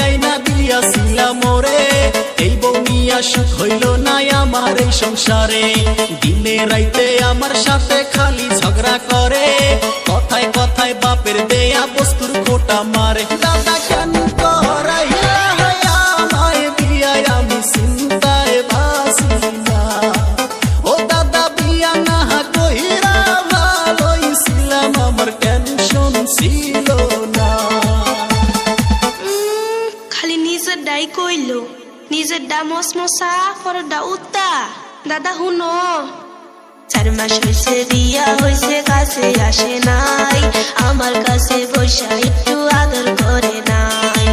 আইনা দিয়াছিলাম মোরে, এই বউ নিয়া সুখ হইল না আমার এই সংসারে। দিনে রাইতে আমার সাথে খালি ঝগড়া করে, কথায় কথায় বাপের দেয়া বস্তুর খোটা মারে। দাদা কেন করাইলা আমায় বিয়া, আমি চিন্তায় বাঁচি না। ও দাদা বিয়া না কইরা ভালোই ছিলাম, আমার টেনশন ছিল না। খালি নিজের ডাই কইল, নিজের ডা মশমশা পরের ডা উত্তা। দাদা হুনো, 4 মাস হয়েছে বিয়া হয়েছে, কাছে আসে নাই, আমার কাছে বৈশা একটু আদর করে নাই।